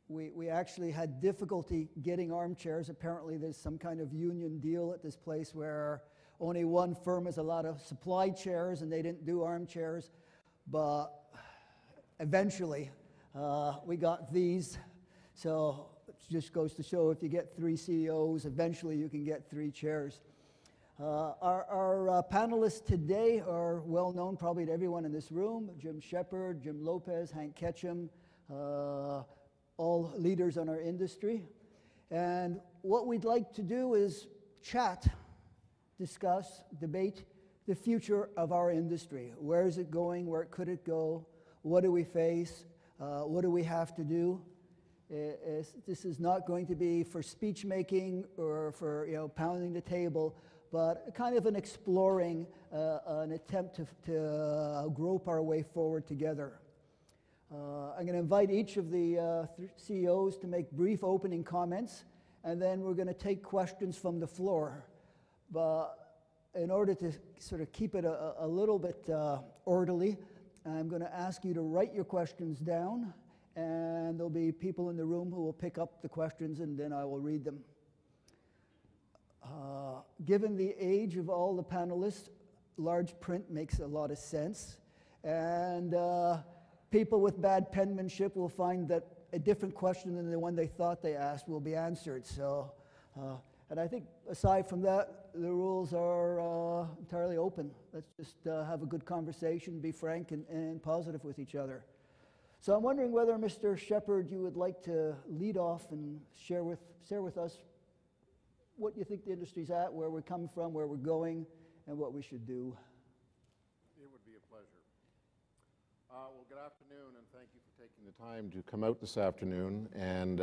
We actually had difficulty getting armchairs. Apparently there's some kind of union deal at this place where only one firm is allowed to supply chairs, and they didn't do armchairs. But eventually we got these. So it just goes to show if you get 3 CEOs, eventually you can get 3 chairs. Our panelists today are well known probably to everyone in this room: Jim Shepard, Jim Lopez, Hank Ketchum, all leaders in our industry. And what we'd like to do is chat, discuss, debate the future of our industry. Where is it going? Where could it go? What do we face? What do we have to do? This is not going to be for speech making or for pounding the table, but kind of an exploring, an attempt to grope our way forward together. I'm going to invite each of the CEOs to make brief opening comments, and then we're going to take questions from the floor. But in order to sort of keep it a little bit orderly, I'm going to ask you to write your questions down, and there'll be people in the room who will pick up the questions, and then I will read them. Given the age of all the panelists, large print makes a lot of sense, and people with bad penmanship will find that a different question than the one they thought they asked will be answered. So, and I think aside from that, the rules are entirely open. Let's just have a good conversation, be frank and positive with each other. So I'm wondering whether, Mr. Shepard, you would like to lead off and share with us what you think the industry's at, where we're coming from, where we're going, and what we should do. It would be a pleasure. Well, good afternoon, and thank you for taking the time to come out this afternoon. And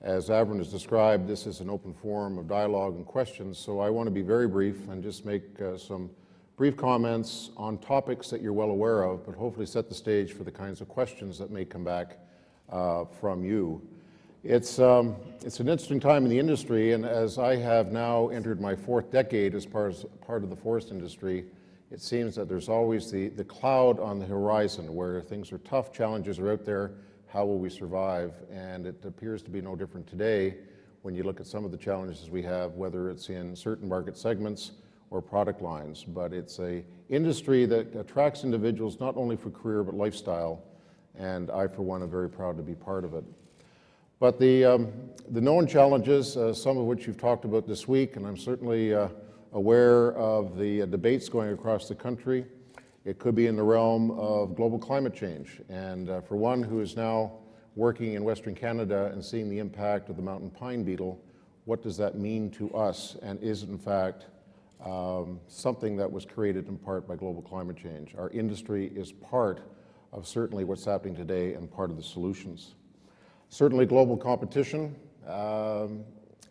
as Avron has described, this is an open forum of dialogue and questions, so I want to be very brief and just make some brief comments on topics that you're well aware of, but hopefully set the stage for the kinds of questions that may come back from you. It's an interesting time in the industry, and as I have now entered my 4th decade as part of the forest industry, it seems that there's always the cloud on the horizon where things are tough, challenges are out there, how will we survive? And it appears to be no different today when you look at some of the challenges we have, whether it's in certain market segments or product lines. But it's an industry that attracts individuals not only for career but lifestyle, and I, for one, am very proud to be part of it. But the known challenges, some of which you've talked about this week, and I'm certainly aware of the debates going across the country. It could be in the realm of global climate change. And for one who is now working in Western Canada and seeing the impact of the mountain pine beetle, what does that mean to us? And is it in fact something that was created in part by global climate change? Our industry is part of certainly what's happening today and part of the solutions. Certainly global competition,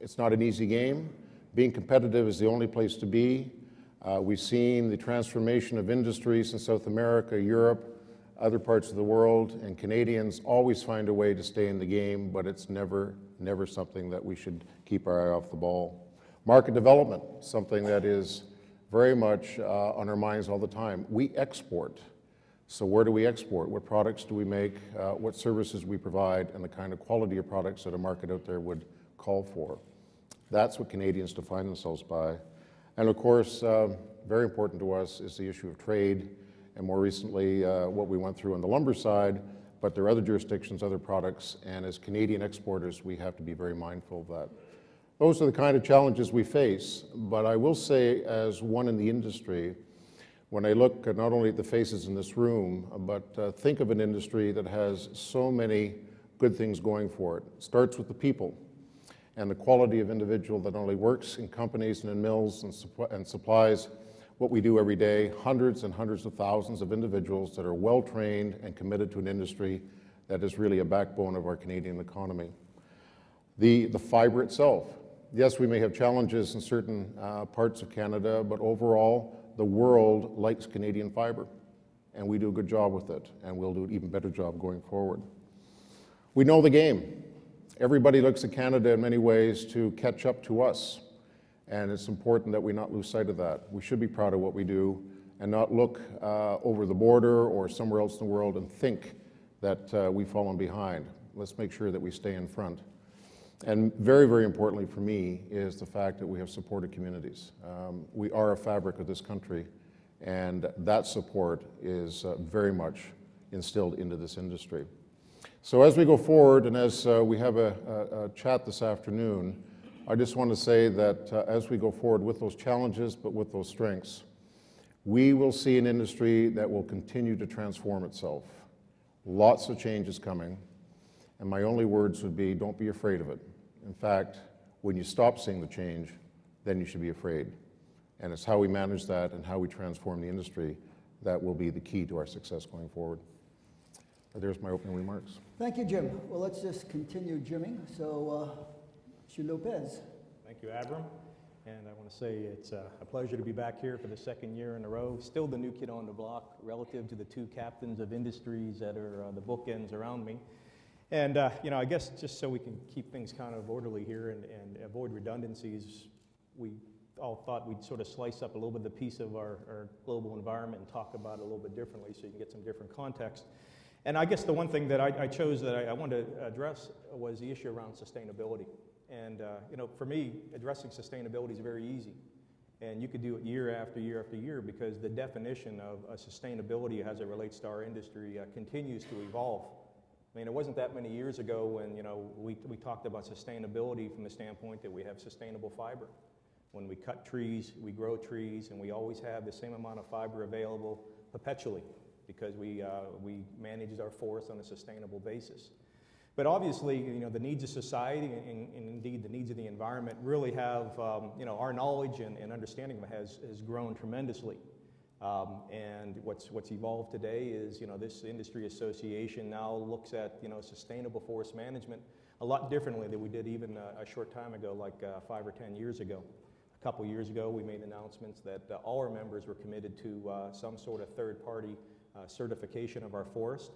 it's not an easy game. Being competitive is the only place to be. We've seen the transformation of industries in South America, Europe, other parts of the world, and Canadians always find a way to stay in the game, but it's never something that we should keep our eye off the ball. Market development, something that is very much on our minds all the time. We export. So where do we export? What products do we make? What services we provide, and the kind of quality of products that a market out there would call for. That's what Canadians define themselves by. And of course, very important to us is the issue of trade, and more recently what we went through on the lumber side, but there are other jurisdictions, other products, and as Canadian exporters, we have to be very mindful of that. Those are the kind of challenges we face, but I will say, as one in the industry, when I look not only at the faces in this room, but think of an industry that has so many good things going for it. It starts with the people and the quality of individual that not only works in companies and in mills and supplies what we do every day, hundreds and hundreds of thousands of individuals that are well trained and committed to an industry that is really a backbone of our Canadian economy. The fiber itself. Yes, we may have challenges in certain parts of Canada, but overall, the world likes Canadian fiber, and we do a good job with it, and we'll do an even better job going forward. We know the game. Everybody looks at Canada in many ways to catch up to us, and it's important that we not lose sight of that. We should be proud of what we do and not look over the border or somewhere else in the world and think that we've fallen behind. Let's make sure that we stay in front. And very, very importantly for me is the fact that we have supported communities. We are a fabric of this country, and that support is very much instilled into this industry. So as we go forward and as we have a chat this afternoon, I just want to say that as we go forward with those challenges but with those strengths, we will see an industry that will continue to transform itself. Lots of changes coming, and my only words would be, don't be afraid of it. In fact, when you stop seeing the change, then you should be afraid. And it's how we manage that and how we transform the industry that will be the key to our success going forward. There's my opening remarks. Thank you, Jim. Well, let's just continue jimming. So, Monsieur Lopez. Thank you, Abram. And I want to say it's a pleasure to be back here for the second year in a row. Still the new kid on the block relative to the two captains of industries that are the bookends around me. And, I guess just so we can keep things kind of orderly here and avoid redundancies, we all thought we'd sort of slice up a little bit of the piece of our global environment and talk about it a little bit differently so you can get some different context. And I guess the one thing that I chose that I wanted to address was the issue around sustainability. And, for me, addressing sustainability is very easy. And you could do it year after year after year because the definition of sustainability as it relates to our industry continues to evolve. I mean, it wasn't that many years ago when, we talked about sustainability from the standpoint that we have sustainable fiber. When we cut trees, we grow trees, and we always have the same amount of fiber available perpetually because we manage our forests on a sustainable basis. But obviously, the needs of society and indeed the needs of the environment really have, our knowledge and understanding has grown tremendously. And what's evolved today is, this industry association now looks at, sustainable forest management a lot differently than we did even a short time ago, like 5 or 10 years ago. A couple years ago, we made announcements that all our members were committed to some sort of third-party certification of our forest.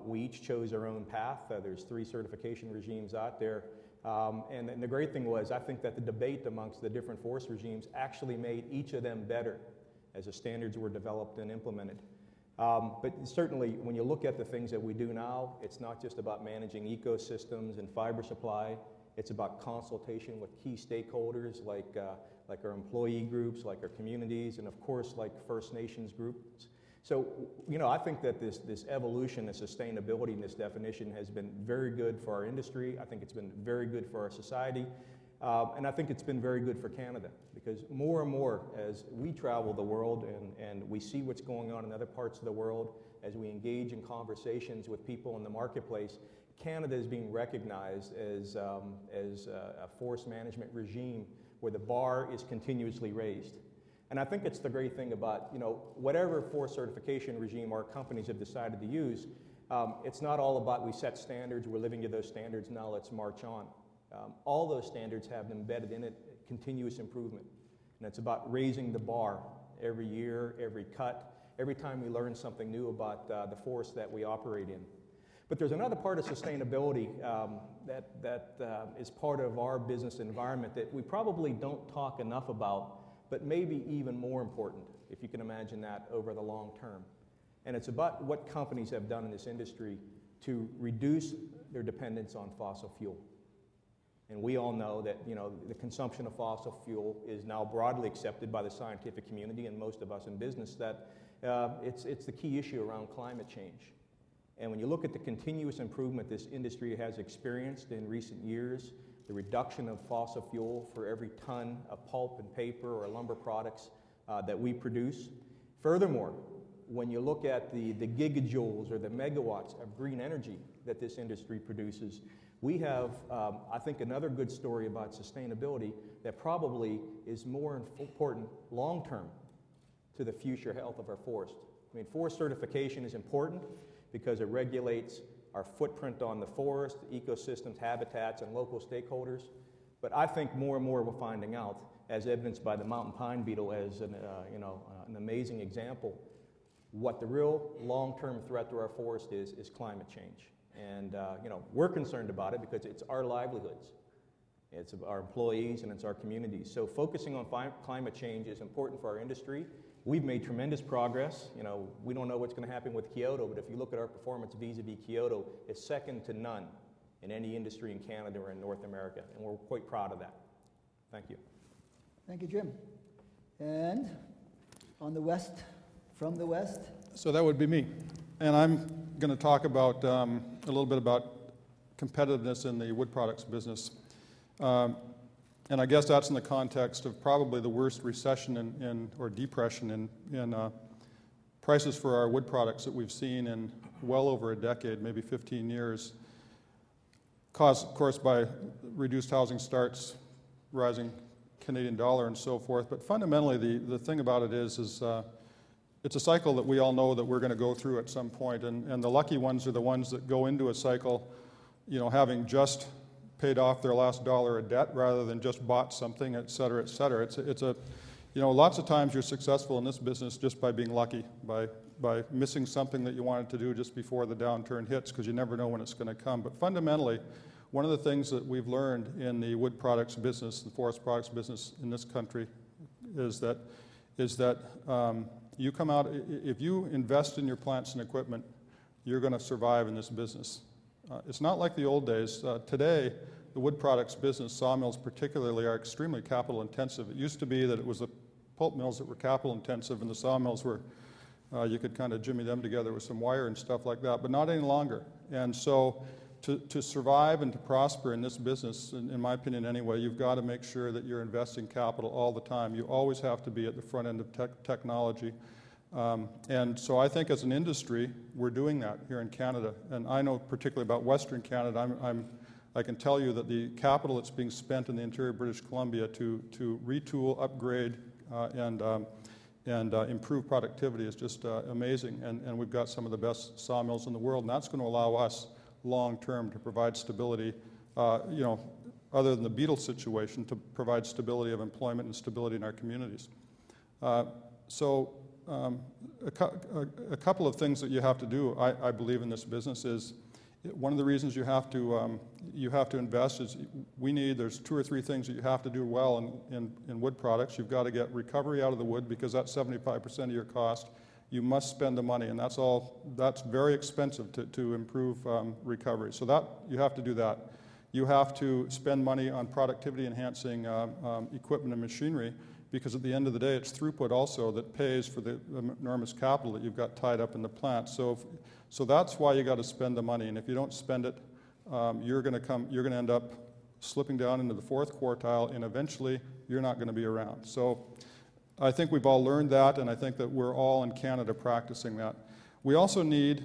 We each chose our own path. There's 3 certification regimes out there. And the great thing was, I think that the debate amongst the different forest regimes actually made each of them better as the standards were developed and implemented. But certainly, when you look at the things that we do now, it's not just about managing ecosystems and fiber supply. It's about consultation with key stakeholders like our employee groups, like our communities, and of course, like First Nations groups. So, I think that this evolution of sustainability in this definition has been very good for our industry. I think it's been very good for our society. And I think it's been very good for Canada because more and more as we travel the world and we see what's going on in other parts of the world, as we engage in conversations with people in the marketplace, Canada is being recognized as a forest management regime where the bar is continuously raised. And I think it's the great thing about, whatever forest certification regime our companies have decided to use, it's not all about we set standards, we're living to those standards, now let's march on. All those standards have embedded in it continuous improvement. And it's about raising the bar every year, every cut, every time we learn something new about the forest that we operate in. But there's another part of sustainability that is part of our business environment that we probably don't talk enough about, but maybe even more important, if you can imagine that, over the long term. And it's about what companies have done in this industry to reduce their dependence on fossil fuel. And we all know that, the consumption of fossil fuel is now broadly accepted by the scientific community and most of us in business that it's the key issue around climate change. And when you look at the continuous improvement this industry has experienced in recent years, the reduction of fossil fuel for every ton of pulp and paper or lumber products that we produce. Furthermore, when you look at the gigajoules or the megawatts of green energy that this industry produces, we have, I think, another good story about sustainability that probably is more important long-term to the future health of our forest. I mean, forest certification is important because it regulates our footprint on the forest, ecosystems, habitats, and local stakeholders. But I think more and more we're finding out, as evidenced by the mountain pine beetle as an amazing example, what the real long-term threat to our forest is climate change. And we're concerned about it because it's our livelihoods. It's our employees and it's our communities. So focusing on climate change is important for our industry We've made tremendous progress. You know, we don't know what's going to happen with Kyoto, but if you look at our performance vis-a-vis Kyoto, it's second to none in any industry in Canada or in North America, and we're quite proud of that. Thank you. Thank you, Jim. And on the west, from the west? So that would be me. And I'm going to talk about a little bit about competitiveness in the wood products business. And I guess that's in the context of probably the worst recession or depression in prices for our wood products that we've seen in well over a decade, maybe 15 years, caused, of course, by reduced housing starts, rising Canadian dollar and so forth. But fundamentally, the thing about it is it's a cycle that we all know that we're going to go through at some point. And the lucky ones are the ones that go into a cycle, you know, having just paid off their last dollar of debt rather than just bought something, et cetera, et cetera. It's a, you know, lots of times you're successful in this business just by being lucky, by missing something that you wanted to do just before the downturn hits, because you never know when it's going to come. But fundamentally, one of the things that we've learned in the wood products business, the forest products business in this country, is that you come out, if you invest in your plants and equipment, you're going to survive in this business. It's not like the old days. Today, the wood products business, sawmills particularly, are extremely capital intensive. It used to be that it was the pulp mills that were capital intensive and the sawmills were, you could kind of jimmy them together with some wire and stuff like that, but not any longer. And so to survive and to prosper in this business, in my opinion anyway, you've got to make sure that you're investing capital all the time. You always have to be at the front end of technology. And so I think as an industry, we're doing that here in Canada. And I know particularly about Western Canada, I can tell you that the capital that's being spent in the interior British Columbia to retool, upgrade, and improve productivity is just amazing. And we've got some of the best sawmills in the world, and that's going to allow us long-term to provide stability, you know, other than the beetle situation, to provide stability of employment and stability in our communities. A couple of things that you have to do, I believe, in this business is one of the reasons you have to invest is there's 2 or 3 things that you have to do well in wood products. You've got to get recovery out of the wood because that's 75% of your cost. You must spend the money, and that's very expensive to improve recovery. So that you have to do that. You have to spend money on productivity enhancing equipment and machinery, because at the end of the day, it's throughput also that pays for the enormous capital that you've got tied up in the plant. So that's why you got to spend the money. And if you don't spend it, you're going to end up slipping down into the 4th quartile, and eventually you're not going to be around. So I think we've all learned that, and I think that we're all in Canada practicing that. We also need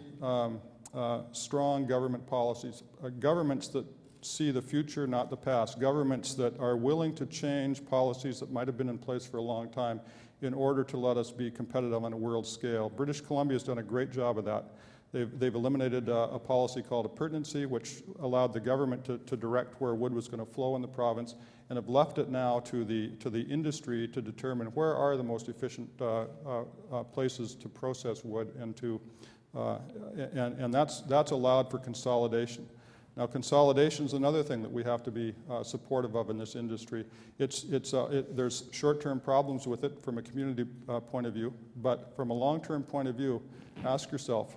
strong government policies, governments that see the future, not the past, governments that are willing to change policies that might have been in place for a long time in order to let us be competitive on a world scale. British Columbia has done a great job of that. They've eliminated a policy called appurtenancy, which allowed the government to direct where wood was going to flow in the province, and have left it now to the industry to determine where are the most efficient places to process wood, and that's allowed for consolidation. Now, consolidation is another thing that we have to be supportive of in this industry. There's short-term problems with it from a community point of view, but from a long-term point of view, ask yourself,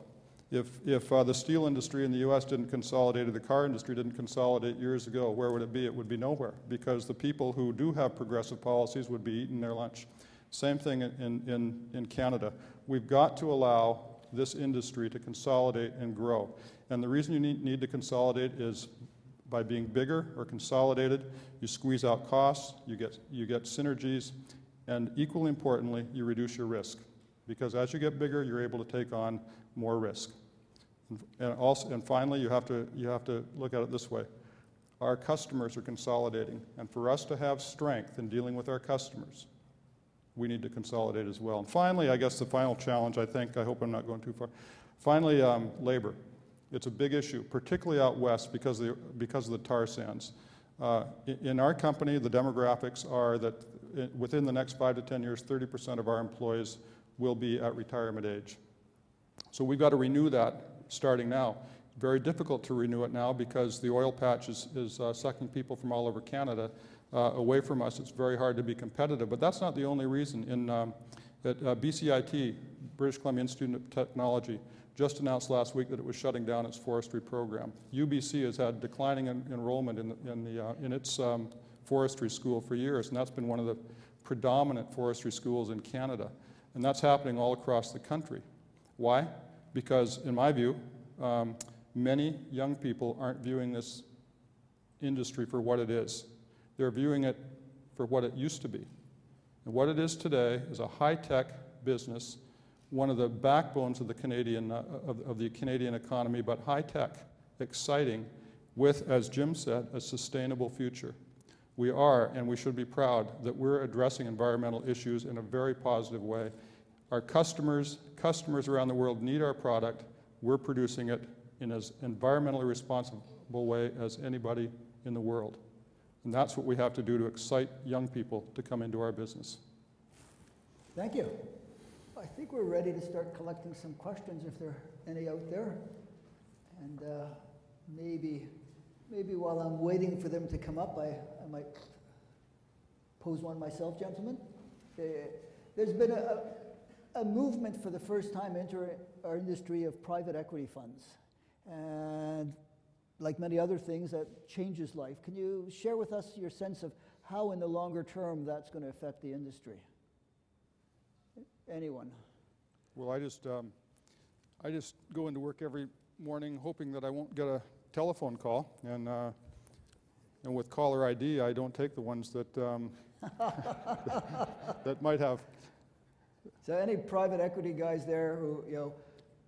if the steel industry in the U.S. didn't consolidate, or the car industry didn't consolidate years ago, where would it be? It would be nowhere, because the people who do have progressive policies would be eating their lunch. Same thing in Canada. We've got to allow this industry to consolidate and grow. And the reason you need to consolidate is by being bigger or consolidated, you squeeze out costs, you get synergies, and equally importantly, you reduce your risk. Because as you get bigger, you're able to take on more risk. And finally, you have to look at it this way. Our customers are consolidating, and for us to have strength in dealing with our customers, we need to consolidate as well. And finally, I guess the final challenge, I hope I'm not going too far. Finally, labor. It's a big issue, particularly out west because of the tar sands. In our company, the demographics are that within the next 5 to 10 years, 30% of our employees will be at retirement age. So we've got to renew that starting now. Very difficult to renew it now because the oil patch is sucking people from all over Canada away from us. It's very hard to be competitive, but that's not the only reason. At BCIT, British Columbia Institute of Technology, just announced last week that it was shutting down its forestry program. UBC has had declining enrollment in its forestry school for years, and that's been one of the predominant forestry schools in Canada. And that's happening all across the country. Why? Because, in my view, many young people aren't viewing this industry for what it is. They're viewing it for what it used to be. And what it is today is a high-tech business, one of the backbones of the Canadian economy, but high-tech, exciting, with, as Jim said, a sustainable future. We are, and we should be proud, that we're addressing environmental issues in a very positive way. Our customers around the world need our product. We're producing it in as environmentally responsible way as anybody in the world. And that's what we have to do to excite young people to come into our business. Thank you. I think we're ready to start collecting some questions if there are any out there. And maybe while I'm waiting for them to come up, I might pose one myself, gentlemen. There's been a movement for the first time into our industry of private equity funds. And like many other things, that changes life. Can you share with us your sense of how in the longer term that's going to affect the industry? Anyone? Well, I just go into work every morning hoping that I won't get a telephone call, and with caller ID, I don't take the ones that that might have. So any private equity guys there who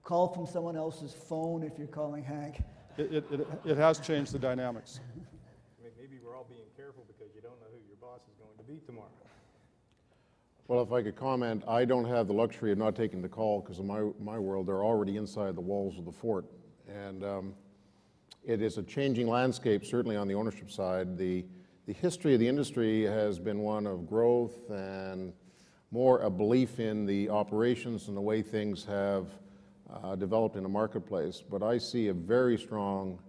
call from someone else's phone if you're calling Hank? It has changed the dynamics. Maybe we're all being careful because you don't know who your boss is going to be tomorrow. Well, if I could comment, I don't have the luxury of not taking the call because in my world, they're already inside the walls of the fort. And it is a changing landscape, certainly on the ownership side. The history of the industry has been one of growth and more a belief in the operations and the way things have developed in the marketplace. But I see a very strong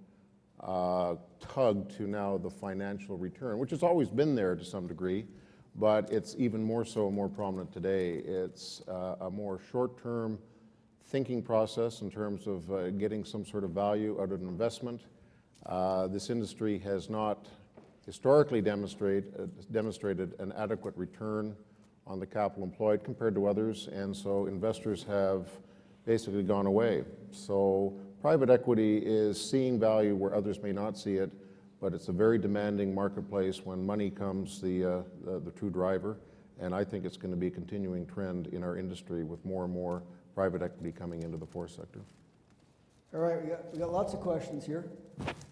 tug to now the financial return, which has always been there to some degree, but it's even more so and more prominent today. It's a more short-term thinking process in terms of getting some sort of value out of an investment. This industry has not historically demonstrated an adequate return on the capital employed compared to others, and so investors have basically gone away. So private equity is seeing value where others may not see it, but it's a very demanding marketplace. When money comes the true driver, and I think it's going to be a continuing trend in our industry with more and more private equity coming into the forest sector. All right, we got lots of questions here.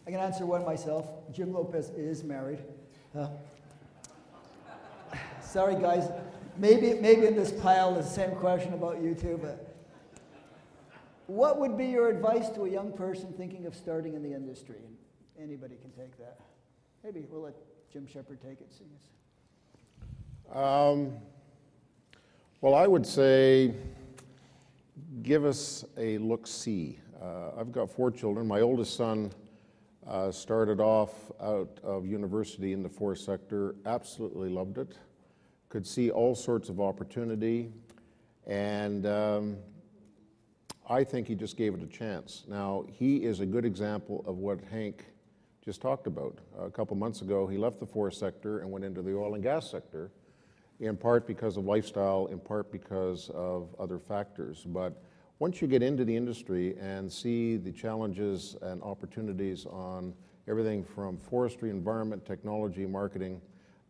I can answer one myself. Jim Lopez is married. Sorry, guys. Maybe in this pile is the same question about you too, but what would be your advice to a young person thinking of starting in the industry? And anybody can take that. Maybe we'll let Jim Shepherd take it. Well, I would say give us a look-see. I've got 4 children. My oldest son started off out of university in the forest sector, absolutely loved it, could see all sorts of opportunity, and I think he just gave it a chance. Now, he is a good example of what Hank just talked about. A couple months ago, he left the forest sector and went into the oil and gas sector, in part because of lifestyle, in part because of other factors. But once you get into the industry and see the challenges and opportunities on everything from forestry, environment, technology, marketing,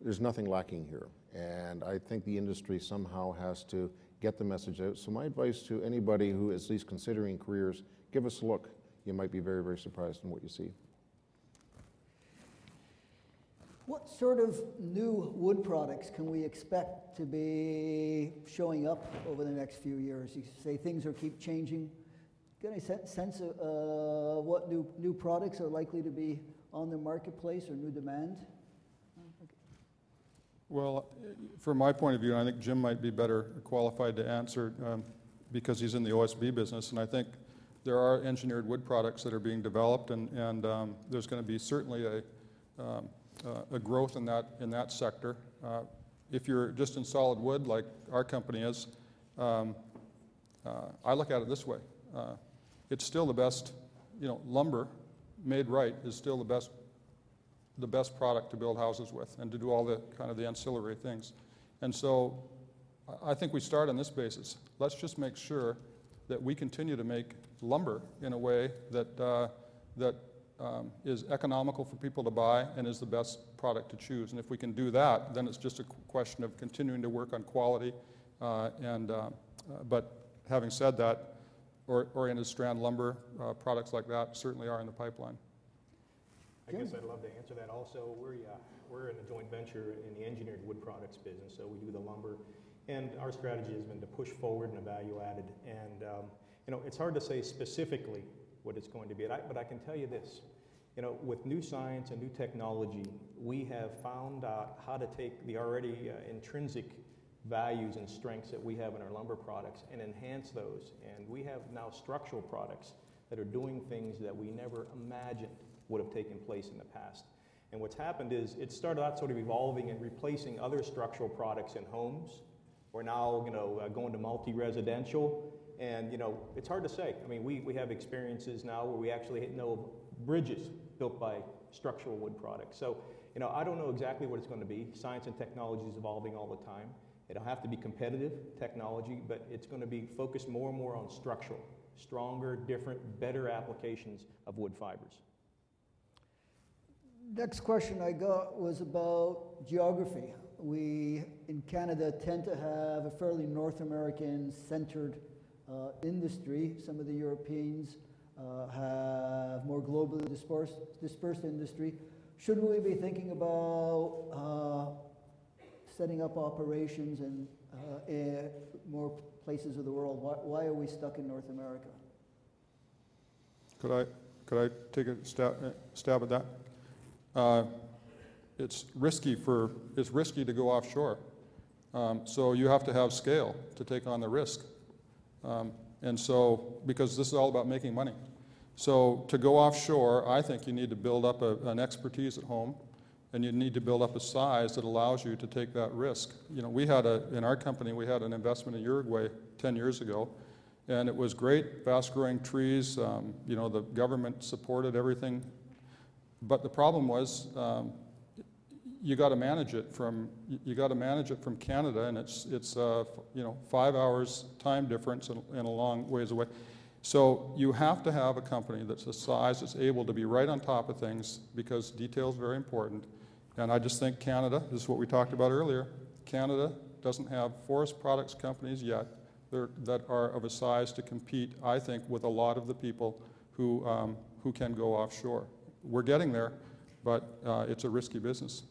there's nothing lacking here. And I think the industry somehow has to get the message out. So my advice to anybody who is at least considering careers, give us a look. You might be very, very surprised in what you see. What sort of new wood products can we expect to be showing up over the next few years? You say things keep changing. Get any sense of what new products are likely to be on the marketplace or new demand? Well, from my point of view, I think Jim might be better qualified to answer because he's in the OSB business, and I think there are engineered wood products that are being developed, and there's going to be certainly a growth in that sector. If you're just in solid wood, like our company is, I look at it this way. It's still the best, lumber made right is still the best product to build houses with and to do all the kind of the ancillary things. And so I think we start on this basis. Let's just make sure that we continue to make lumber in a way that is economical for people to buy and is the best product to choose. And if we can do that, then it's just a question of continuing to work on quality. But having said that, oriented strand lumber, products like that certainly are in the pipeline. I guess I'd love to answer that also. We're in a joint venture in the engineered wood products business, so we do the lumber. And our strategy has been to push forward in a value added. And, it's hard to say specifically what it's going to be, but I can tell you this. With new science and new technology, we have found out how to take the already intrinsic values and strengths that we have in our lumber products and enhance those. And we have now structural products that are doing things that we never imagined would have taken place in the past. And what's happened is it started out sort of evolving and replacing other structural products in homes. We're now, going to multi-residential. And, it's hard to say. I mean, we have experiences now where we actually know of bridges built by structural wood products. So, I don't know exactly what it's going to be. Science and technology is evolving all the time. It'll have to be competitive technology, but it's going to be focused more and more on structural, stronger, different, better applications of wood fibers. Next question I got was about geography. We, in Canada, tend to have a fairly North American-centered industry. Some of the Europeans have more globally dispersed industry. Should we be thinking about setting up operations in more places of the world? Why are we stuck in North America? Could I take a stab at that? It's risky to go offshore. So you have to have scale to take on the risk. And so, because this is all about making money. So to go offshore, I think you need to build up an expertise at home, and you need to build up a size that allows you to take that risk. In our company, we had an investment in Uruguay 10 years ago, and it was great, fast-growing trees. The government supported everything. But the problem was, you got to manage it from Canada, and it's 5 hours time difference and a long ways away. So you have to have a company that's the size that's able to be right on top of things, because detail is very important. And I just think Canada, this is what we talked about earlier, Canada doesn't have forest products companies yet that are of a size to compete, I think, with a lot of the people who can go offshore. We're getting there, but it's a risky business.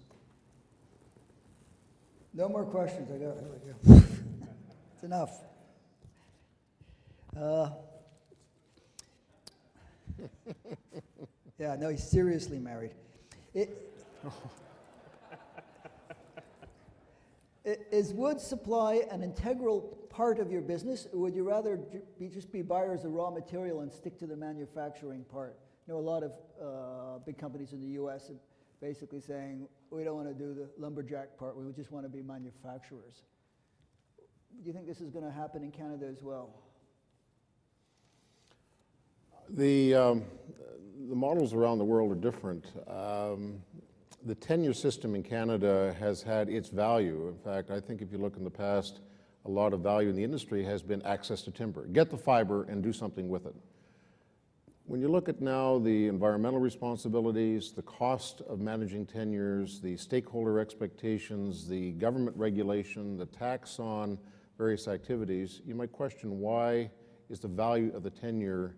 No more questions. I got it. It's enough. Yeah, no, he's seriously married. Is wood supply an integral part of your business, or would you rather just be buyers of raw material and stick to the manufacturing part? A lot of big companies in the U.S. are basically saying, we don't want to do the lumberjack part, we just want to be manufacturers. Do you think this is going to happen in Canada as well? The models around the world are different. The tenure system in Canada has had its value. In fact, I think if you look in the past, a lot of value in the industry has been access to timber. Get the fiber and do something with it. When you look at now the environmental responsibilities, the cost of managing tenures, the stakeholder expectations, the government regulation, the tax on various activities, you might question, why is the value of the tenure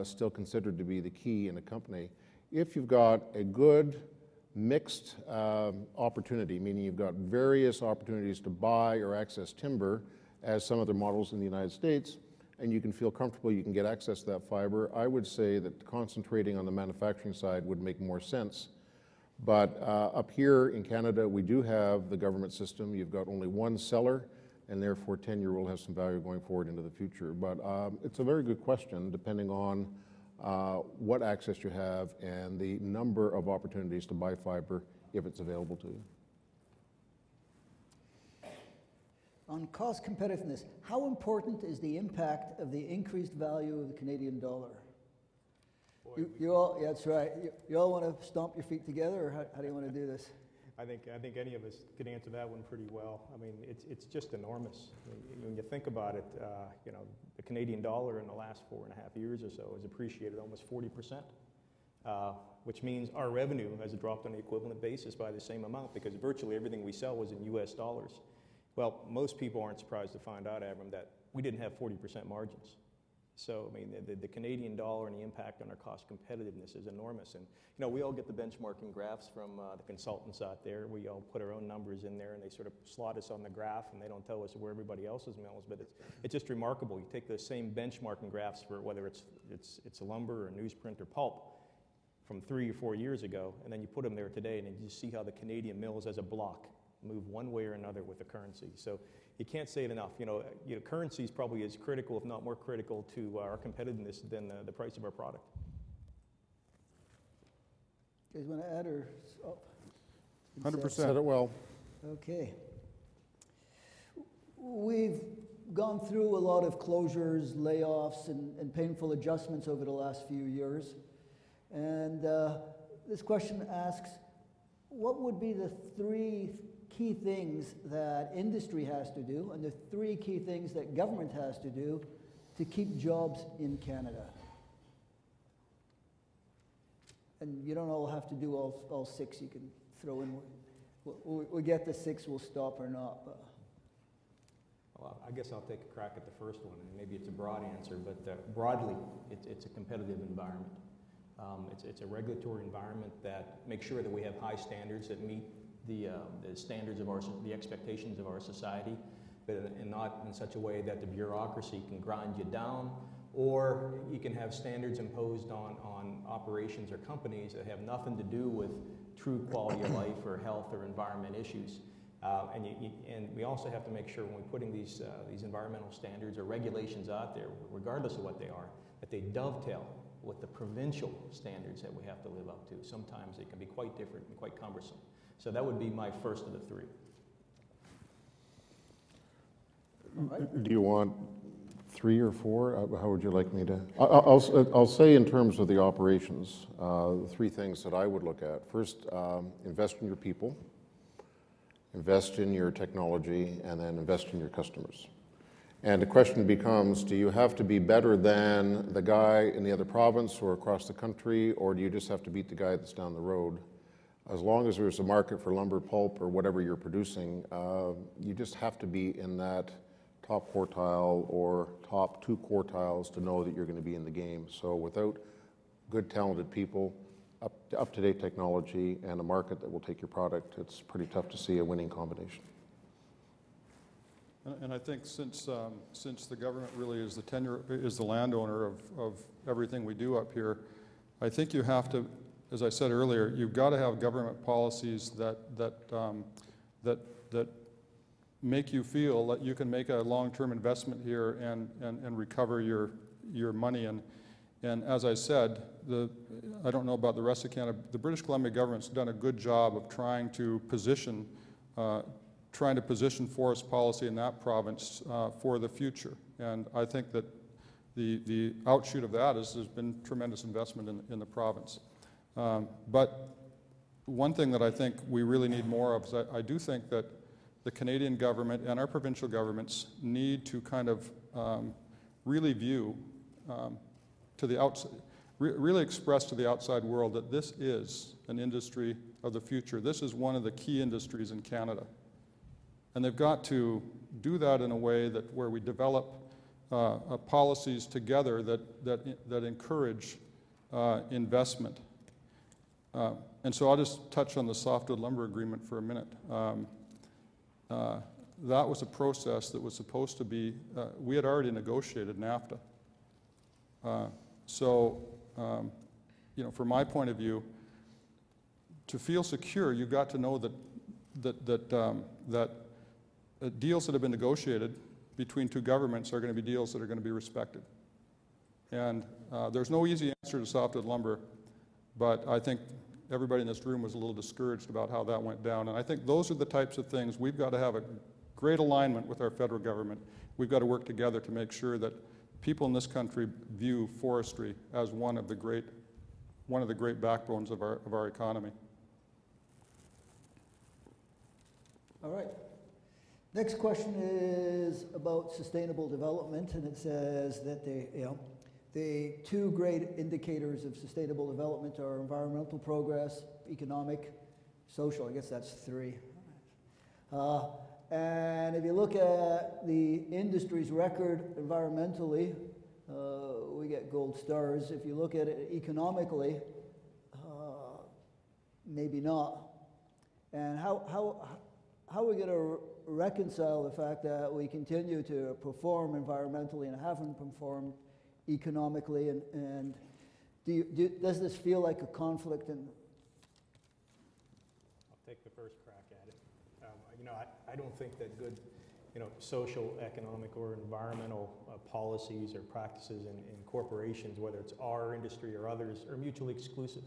still considered to be the key in a company? If you've got a good mixed opportunity, meaning you've got various opportunities to buy or access timber, as some other models in the United States, and you can feel comfortable you can get access to that fiber, I would say that concentrating on the manufacturing side would make more sense. But up here in Canada, we do have the government system. You've got only one seller, and therefore tenure will have some value going forward into the future. But it's a very good question, depending on what access you have and the number of opportunities to buy fiber if it's available to you. On cost competitiveness, how important is the impact of the increased value of the Canadian dollar? You all, yeah, that's right. You all want to stomp your feet together, or how do you want to do this? I think any of us could answer that one pretty well. I mean, it's just enormous. When you think about it, you know, the Canadian dollar in the last 4.5 years or so has appreciated almost 40%, which means our revenue has dropped on an equivalent basis by the same amount because virtually everything we sell was in U.S. dollars. Well, most people aren't surprised to find out, Avram, that we didn't have 40% margins. So, I mean, the Canadian dollar and the impact on our cost competitiveness is enormous. And, you know, we all get the benchmarking graphs from the consultants out there. We all put our own numbers in there, and they sort of slot us on the graph, and they don't tell us where everybody else's mill is. But it's just remarkable. You take the same benchmarking graphs for whether it's lumber or newsprint or pulp from 3 or 4 years ago, and then you put them there today, and you just see how the Canadian mills as a block move one way or another with the currency. So you can't say it enough. You know, currency is probably as critical, if not more critical, to our competitiveness than the price of our product. You guys want to add, or? Oh, 100%. Said it well. Okay. We've gone through a lot of closures, layoffs, and painful adjustments over the last few years. And this question asks, what would be the 3 key things that industry has to do and the 3 key things that government has to do to keep jobs in Canada? And you don't all have to do all 6. You can throw in, we get the 6, we'll stop or not. But. Well, I guess I'll take a crack at the first one, and maybe it's a broad answer, but broadly, it's a competitive environment. It's a regulatory environment that makes sure that we have high standards that meet the standards of the expectations of our society, but and not in such a way that the bureaucracy can grind you down, or you can have standards imposed on operations or companies that have nothing to do with true quality of life or health or environment issues. And we also have to make sure when we're putting these environmental standards or regulations out there, regardless of what they are, that they dovetail with the provincial standards that we have to live up to. Sometimes they can be quite different and quite cumbersome. So that would be my first of the 3. All right. Do you want 3 or 4? How would you like me to? I'll say in terms of the operations, 3 things that I would look at. First, invest in your people, invest in your technology, and then invest in your customers. And the question becomes, do you have to be better than the guy in the other province or across the country, or do you just have to beat the guy that's down the road? As long as there's a market for lumber, pulp, or whatever you're producing, you just have to be in that top quartile or top 2 quartiles to know that you're going to be in the game. So without good, talented people, up-to-date technology, and a market that will take your product, it's pretty tough to see a winning combination. And I think since the government really is the landowner of everything we do up here, I think you have to, as I said earlier, you've got to have government policies that make you feel that you can make a long-term investment here and recover your money. And as I said, I don't know about the rest of Canada, the British Columbia government's done a good job of trying to position forest policy in that province for the future. And I think that the outshoot of that is there's been tremendous investment in the province. But one thing that I think we really need more of is I do think that the Canadian government and our provincial governments need to kind of really view to the outside, really express to the outside world that this is an industry of the future. This is one of the key industries in Canada. And they've got to do that in a way that where we develop policies together that encourage investment. And so I'll just touch on the softwood lumber agreement for a minute. That was a process that was supposed to be, we had already negotiated NAFTA. You know, from my point of view, to feel secure, you've got to know that deals that have been negotiated between 2 governments are going to be deals that are going to be respected. And there's no easy answer to softwood lumber, but I think everybody in this room was a little discouraged about how that went down. And I think those are the types of things we've got to have great alignment with our federal government. We've got to work together to make sure that people in this country view forestry as one of the great backbones of our economy. All right. Next question is about sustainable development, and it says that the two great indicators of sustainable development are environmental progress, economic, social. I guess that's three. And if you look at the industry's record environmentally, we get gold stars. If you look at it economically, maybe not. And how are we going to reconcile the fact that we continue to perform environmentally and haven't performed economically? And does this feel like a conflict? And I'll take the first crack at it. I don't think that good, social, economic, or environmental policies or practices in corporations, whether it's our industry or others, are mutually exclusive.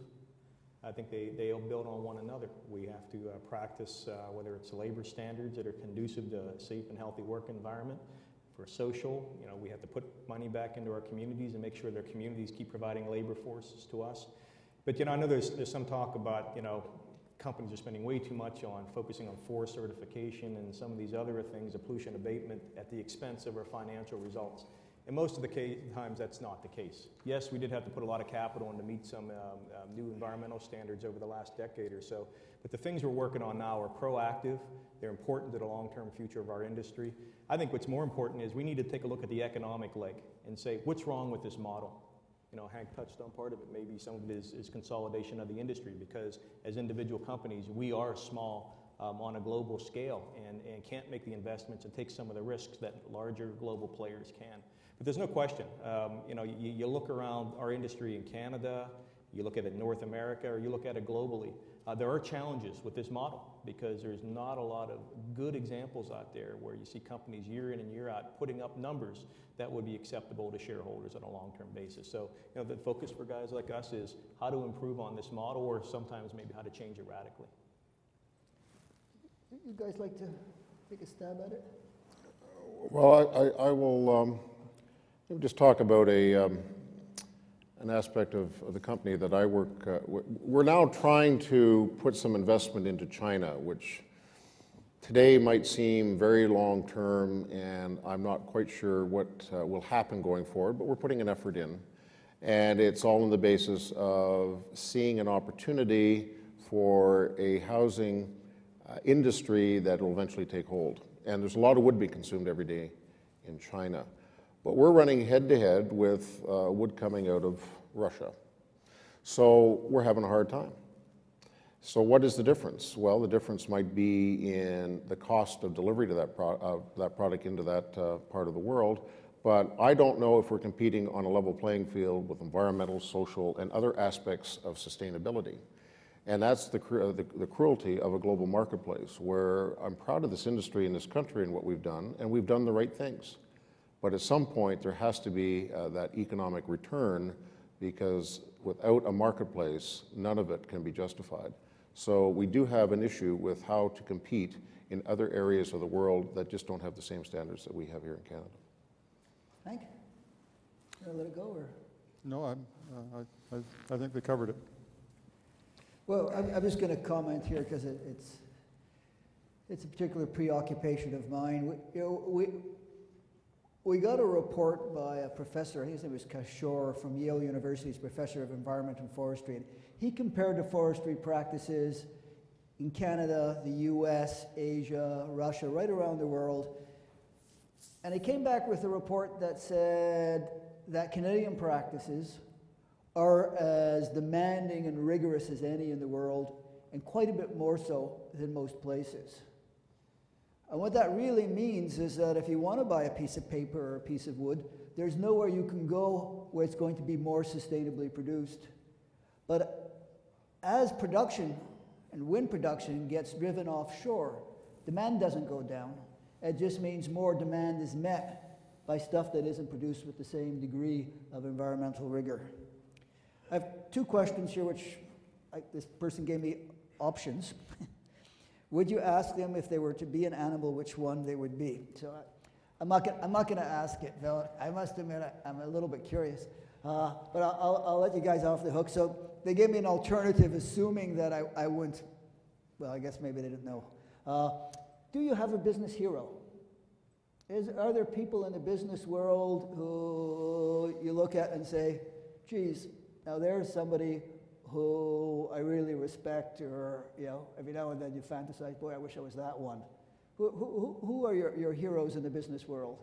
I think they all build on one another. We have to practice, whether it's labor standards that are conducive to a safe and healthy work environment. For social, we have to put money back into our communities and make sure their communities keep providing labor forces to us. But I know there's some talk about companies are spending way too much on focusing on forest certification and some of these other things, the pollution abatement, at the expense of our financial results. And most of the times that's not the case. Yes, we did have to put a lot of capital in to meet some new environmental standards over the last decade or so, but the things we're working on now are proactive. They're important to the long-term future of our industry. I think what's more important is we need to take a look at the economic leg and say, what's wrong with this model? Hank touched on part of it. Maybe some of it is consolidation of the industry, because as individual companies, we are small on a global scale and can't make the investments and take some of the risks that larger global players can. But there's no question, you look around our industry in Canada, you look at it in North America, or you look at it globally, there are challenges with this model, because there's not a lot of good examples out there where you see companies year in and year out putting up numbers that would be acceptable to shareholders on a long-term basis. So, the focus for guys like us is how to improve on this model, or sometimes maybe how to change it radically. You guys like to take a stab at it? Well, I will just talk about an aspect of the company that I work. We're now trying to put some investment into China, which today might seem very long-term, and I'm not quite sure what will happen going forward, but we're putting an effort in. And it's all on the basis of seeing an opportunity for a housing industry that will eventually take hold. And there's a lot of wood being consumed every day in China. But we're running head-to-head with wood coming out of Russia. So we're having a hard time. So what is the difference? Well, the difference might be in the cost of delivery to that product into that part of the world. But I don't know if we're competing on a level playing field with environmental, social, and other aspects of sustainability. And that's the cruelty of a global marketplace, where I'm proud of this industry in this country and what we've done, and we've done the right things. But at some point, there has to be that economic return, because without a marketplace, none of it can be justified. So we do have an issue with how to compete in other areas of the world that just don't have the same standards that we have here in Canada. Hank? I'll let it go, or? No, I think they covered it. Well, I'm just going to comment here because it's a particular preoccupation of mine. We got a report by a professor, his name was Kishore from Yale University's professor of environment and forestry, and he compared the forestry practices in Canada, the US, Asia, Russia, right around the world. And he came back with a report that said that Canadian practices are as demanding and rigorous as any in the world, and quite a bit more so than most places. And what that really means is that if you want to buy a piece of paper or a piece of wood, there's nowhere you can go where it's going to be more sustainably produced. But as production and wind production gets driven offshore, demand doesn't go down. It just means more demand is met by stuff that isn't produced with the same degree of environmental rigor. I have two questions here, which this person gave me options. would you ask them if they were to be an animal, which one they would be? So I'm not going to ask it, though. I must admit I'm a little bit curious. But I'll let you guys off the hook. So they gave me an alternative, assuming that I wouldn't. Well, I guess maybe they didn't know. Do you have a business hero? Are there people in the business world who you look at and say, geez, now there's somebody who I really respect, or, you know, every now and then you fantasize, boy, I wish I was that one. Who are your heroes in the business world?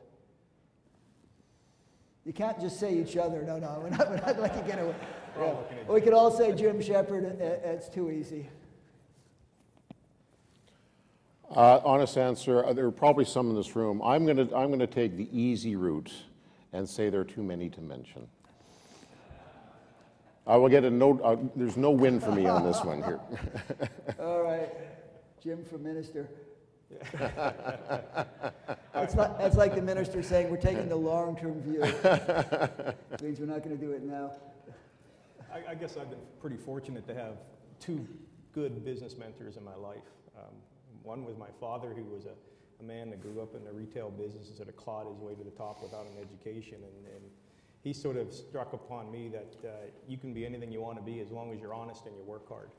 You can't just say each other. No, we're not letting you get away. Yeah. We could all say Jim Shepard. It's too easy. Honest answer, there are probably some in this room. I'm going to take the easy route and say there are too many to mention. I will get a no. There's no win for me on this one here. All right, Jim for minister. That's like the minister saying we're taking the long-term view. It means we're not going to do it now. I guess I've been pretty fortunate to have two good business mentors in my life. One was my father, who was a man that grew up in the retail business and sort of clawed his way to the top without an education. And he sort of struck upon me that you can be anything you want to be as long as you're honest and you work hard.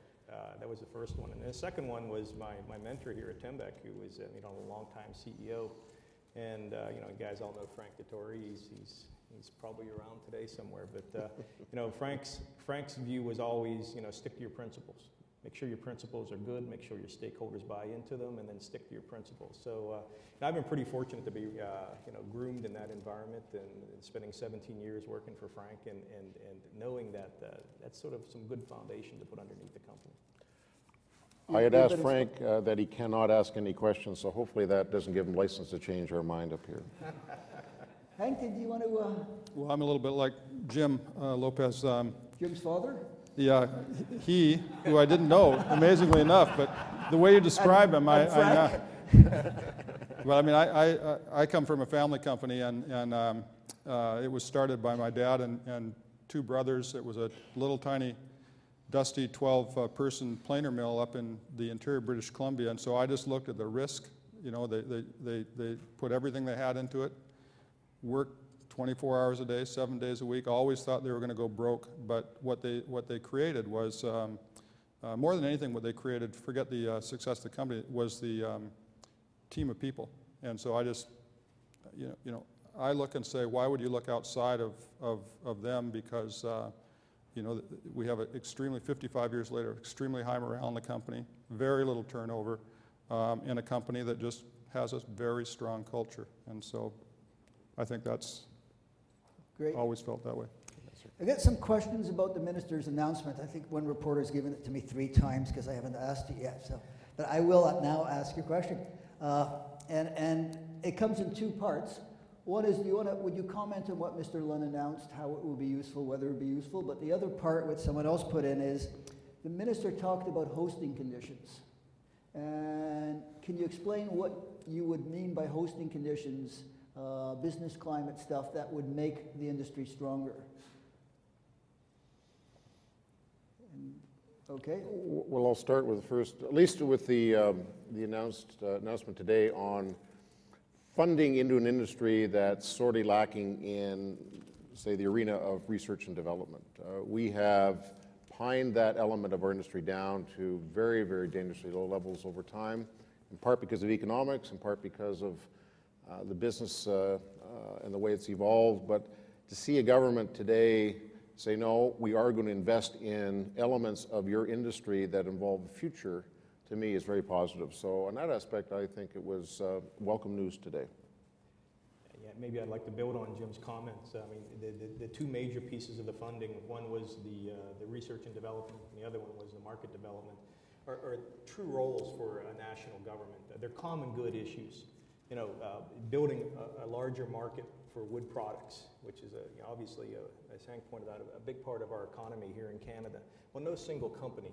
That was the first one. And the second one was my mentor here at Tembec, who was a longtime CEO. And you guys all know Frank Dettori. He's probably around today somewhere. But Frank's view was always stick to your principles. Make sure your principles are good. Make sure your stakeholders buy into them, and then stick to your principles. So I've been pretty fortunate to be groomed in that environment, and spending 17 years working for Frank, and knowing that that's sort of some good foundation to put underneath the company. I had asked Frank that he cannot ask any questions, so hopefully that doesn't give him license to change our mind up here. Hank, did you want to? Well, I'm a little bit like Jim Lopez. Jim's father? Yeah, he, who I didn't know, amazingly enough, but the way you describe him, I come from a family company, and it was started by my dad and two brothers. It was a little tiny, dusty 12-person planer mill up in the interior British Columbia, and so I just looked at the risk. They put everything they had into it, worked 24 hours a day, 7 days a week, always thought they were going to go broke, but what they created was, more than anything, what they created, forget the success of the company, was the team of people. And so I just, I look and say, why would you look outside of them? Because, we have an extremely, 55 years later, extremely high morale in the company, very little turnover, in a company that just has a very strong culture. And so I think that's great. Always felt that way. I got some questions about the minister's announcement. I think one reporter's given it to me 3 times because I haven't asked it yet. But I will now ask your question. And it comes in 2 parts. One is, would you comment on what Mr. Lunn announced, how it will be useful, whether it will be useful? But the other part, which someone else put in, is the minister talked about hosting conditions. And can you explain what you would mean by hosting conditions? Business climate stuff that would make the industry stronger. Okay. Well, I'll start with the first, at least with the announcement today on funding into an industry that's sorely lacking in, say, the arena of research and development. We have pined that element of our industry down to very, very dangerously low levels over time, in part because of economics, in part because of the business and the way it's evolved. But to see a government today say, no, we are going to invest in elements of your industry that involve the future, to me is very positive. So on that aspect, I think it was welcome news today. Yeah, maybe I'd like to build on Jim's comments. I mean, the 2 major pieces of the funding, one was the research and development, and the other one was the market development, are true roles for a national government. They're common good issues. Building a larger market for wood products, which is obviously, as Hank pointed out, a big part of our economy here in Canada. Well, no single company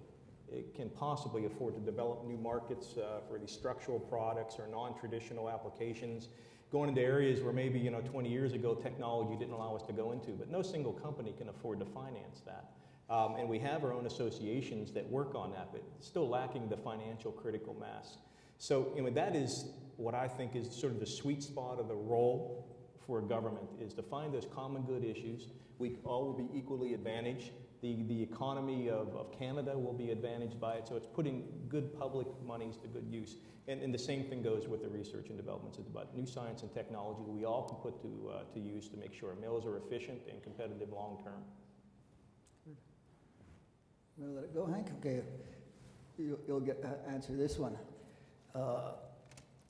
can possibly afford to develop new markets for these structural products or non-traditional applications, going into areas where maybe 20 years ago technology didn't allow us to go into. But no single company can afford to finance that. And we have our own associations that work on that, but still lacking the financial critical mass. So that is what I think is sort of the sweet spot of the role for a government, is to find those common good issues. We all will be equally advantaged. The economy of Canada will be advantaged by it, so it's putting good public monies to good use. And the same thing goes with the research and development. It's about new science and technology we all can put to use to make sure our mills are efficient and competitive long term. I'm going to let it go, Hank? Okay, you'll get answer this one.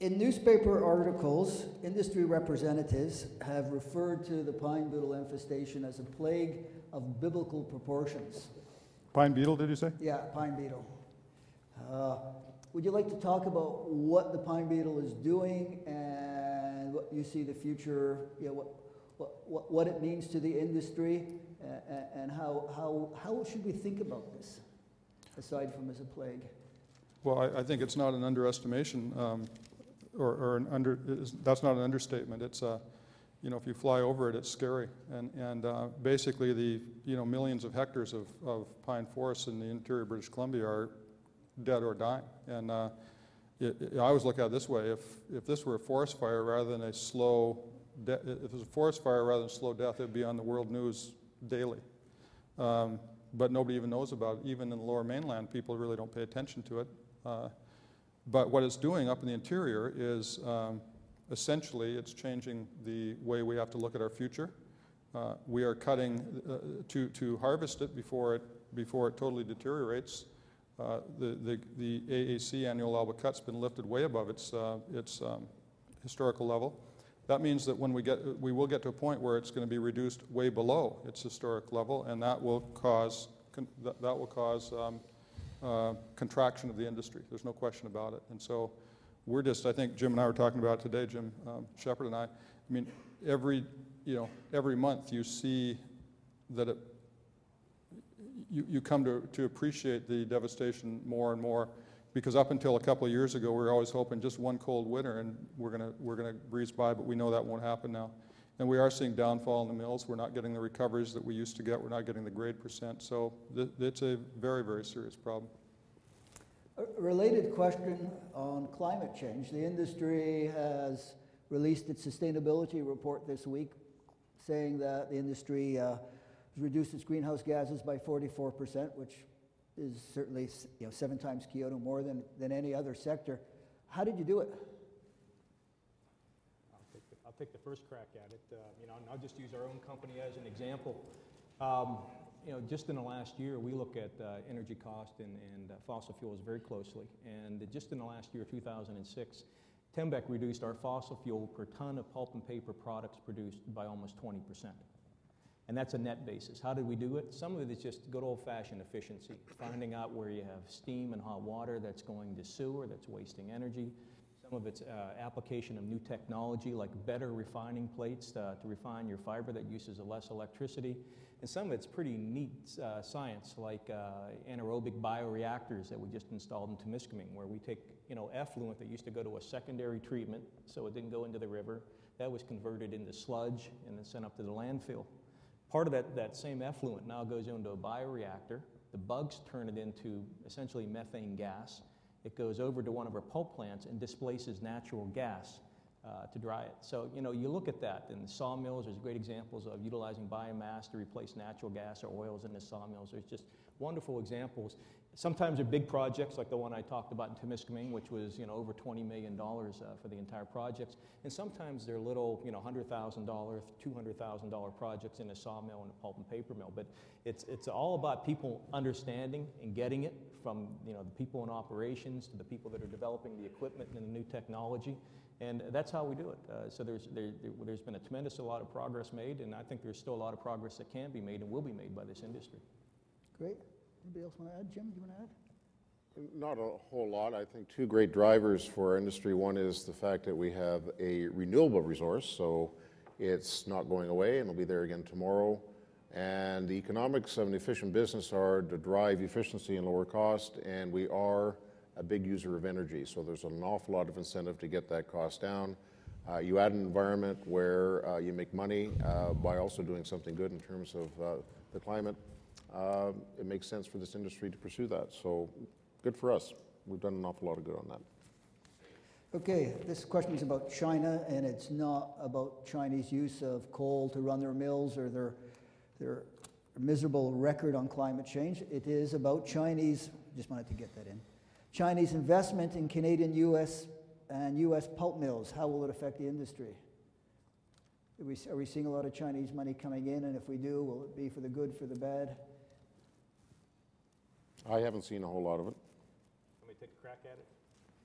In newspaper articles, industry representatives have referred to the pine beetle infestation as a plague of biblical proportions. Pine beetle, did you say? Yeah, pine beetle. Would you like to talk about what the pine beetle is doing and what you see the future, what it means to the industry, and how should we think about this, aside from as a plague? Well, I think it's not an underestimation, that's not an understatement. It's if you fly over it, it's scary. And basically, the millions of hectares of pine forests in the interior British Columbia are dead or dying. And I always look at it this way: if this were a forest fire rather than a slow, if it was a forest fire rather than slow death, it'd be on the world news daily. But nobody even knows about it. Even in the Lower Mainland, people really don't pay attention to it. But what it's doing up in the interior is essentially it's changing the way we have to look at our future. We are cutting to harvest it before it totally deteriorates. The AAC annual allowable cut's been lifted way above its historical level. That means that when we will get to a point where it's going to be reduced way below its historic level, and that will cause contraction of the industry. There's no question about it. And so we're I think Jim and I were talking about it today, Jim Shepard and I mean, every month you see that you come to appreciate the devastation more and more, because up until a couple of years ago, we were always hoping just one cold winter and we're gonna breeze by, but we know that won't happen now. And we are seeing downfall in the mills. We're not getting the recoveries that we used to get. We're not getting the grade percent. So it's a very, very serious problem. A related question on climate change. The industry has released its sustainability report this week, saying that the industry has reduced its greenhouse gases by 44%, which is certainly 7 times Kyoto, more than any other sector. How did you do it? I'll take the first crack at it. And I'll just use our own company as an example. Just in the last year, we look at energy cost and fossil fuels very closely. And just in the last year, 2006, Tembec reduced our fossil fuel per ton of pulp and paper products produced by almost 20%. And that's a net basis. How did we do it? Some of it is just good old-fashioned efficiency, finding out where you have steam and hot water that's going to sewer, that's wasting energy. Some of it's application of new technology, like better refining plates to refine your fiber that uses less electricity. And some of it's pretty neat science, like anaerobic bioreactors that we just installed in Temiskaming, where we take effluent that used to go to a secondary treatment, so it didn't go into the river. That was converted into sludge and then sent up to the landfill. Part of that same effluent now goes into a bioreactor. The bugs turn it into essentially methane gas. It goes over to one of our pulp plants and displaces natural gas to dry it. So, you look at that. In the sawmills, there's great examples of utilizing biomass to replace natural gas or oils in the sawmills. There's just wonderful examples. Sometimes they're big projects, like the one I talked about in Temiskaming, which was over $20 million for the entire projects. And sometimes they're little, $100,000, $200,000 projects in a sawmill and a pulp and paper mill. But it's all about people understanding and getting it, from the people in operations to the people that are developing the equipment and the new technology. And that's how we do it. So there's been a tremendous lot of progress made, and I think there's still a lot of progress that can be made and will be made by this industry. Great. Anybody else want to add? Jim, do you want to add? Not a whole lot. I think 2 great drivers for our industry. One is the fact that we have a renewable resource, so it's not going away, and it'll be there again tomorrow. And the economics of an efficient business are to drive efficiency and lower cost, and we are a big user of energy, so there's an awful lot of incentive to get that cost down. You add an environment where you make money by also doing something good in terms of the climate. it makes sense for this industry to pursue that. So good for us. We've done an awful lot of good on that. Okay, this question is about China, and it's not about Chinese use of coal to run their mills or their miserable record on climate change. It is about Chinese, just wanted to get that in, Chinese investment in Canadian, U.S. and U.S. pulp mills. How will it affect the industry? Are we seeing a lot of Chinese money coming in, and if we do, will it be for the good, for the bad? I haven't seen a whole lot of it. Let me take a crack at it.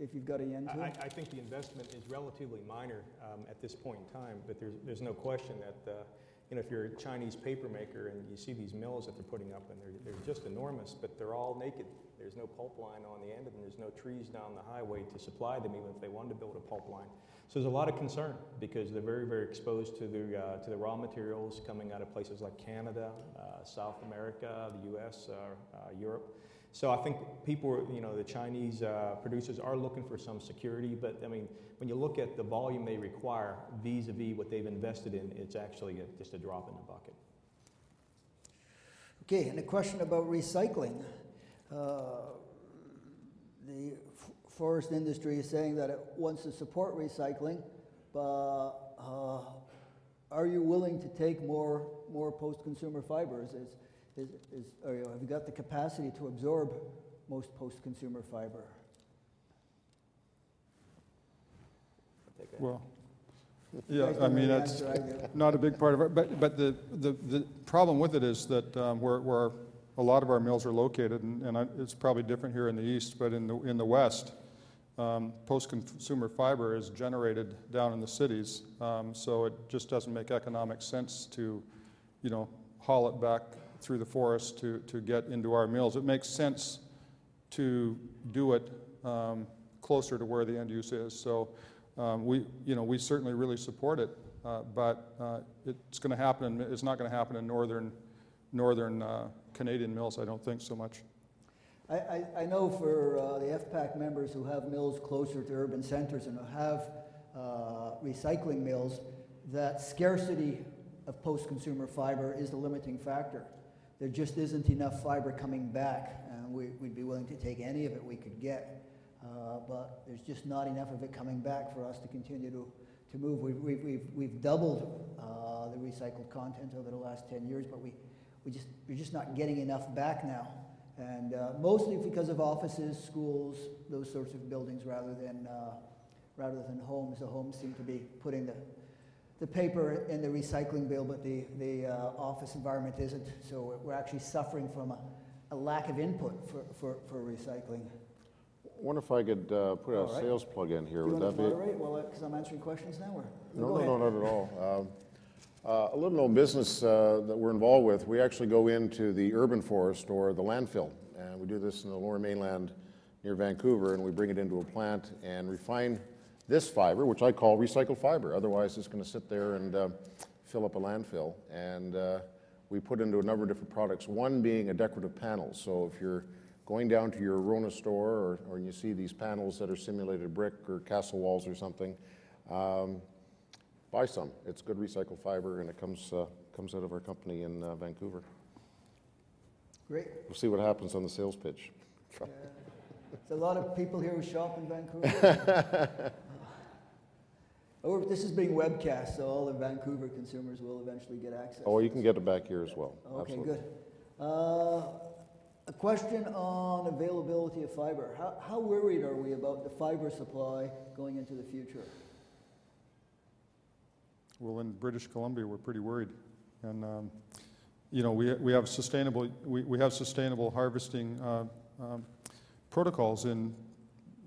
If you've got a yen to it? I think the investment is relatively minor at this point in time, but there's no question that if you're a Chinese paper maker and you see these mills that they're putting up, and they're just enormous, but they're all naked. There's no pulp line on the end, and there's no trees down the highway to supply them, even if they wanted to build a pulp line. So there's a lot of concern because they're very, very exposed to the raw materials coming out of places like Canada, South America, the U.S., Europe. So I think people, the Chinese producers are looking for some security, but I mean, when you look at the volume they require vis-a-vis what they've invested in, it's actually just a drop in the bucket. Okay, and a question about recycling. The forest industry is saying that it wants to support recycling, but are you willing to take more post-consumer fibers? Have you got the capacity to absorb most post-consumer fiber? Well, yeah, I mean, that's not a big part of it, but the problem with it is that where a lot of our mills are located, and it's probably different here in the east, but in the west, post-consumer fiber is generated down in the cities, so it just doesn't make economic sense to, haul it back through the forest to get into our mills. It makes sense to do it closer to where the end use is. So we certainly really support it, but it's going to happen. It's not going to happen in northern Canadian mills. I don't think so much. I know for the FPAC members who have mills closer to urban centers and who have recycling mills, that scarcity of post-consumer fiber is the limiting factor. There just isn't enough fiber coming back, and we'd be willing to take any of it we could get, but there's just not enough of it coming back for us to continue to move. We've doubled the recycled content over the last 10 years, but we're just not getting enough back now. And mostly because of offices, schools, those sorts of buildings rather than homes. The homes seem to be putting the paper in the recycling bin, but the office environment isn't. So we're actually suffering from a lack of input for recycling. I wonder if I could put a sales plug in here. Do you Would want that to be? moderate? Well, because I'm answering questions now. Or? No, not at all. A little known business that we're involved with, we actually go into the urban forest or the landfill, and we do this in the Lower Mainland near Vancouver, and we bring it into a plant and refine this fiber, which I call recycled fiber. Otherwise, it's going to sit there and fill up a landfill. And we put into a number of different products, one being a decorative panel. So if you're going down to your Rona store or you see these panels that are simulated brick or castle walls or something, buy some. It's good recycled fiber, and it comes out of our company in Vancouver. Great. We'll see what happens on the sales pitch. There's a lot of people here who shop in Vancouver. This is being webcast, so all the Vancouver consumers will eventually get access. Oh, you can get it back here as well. Okay, Absolutely. good. A question on availability of fiber. How worried are we about the fiber supply going into the future? Well, in British Columbia, we're pretty worried, and we have sustainable harvesting protocols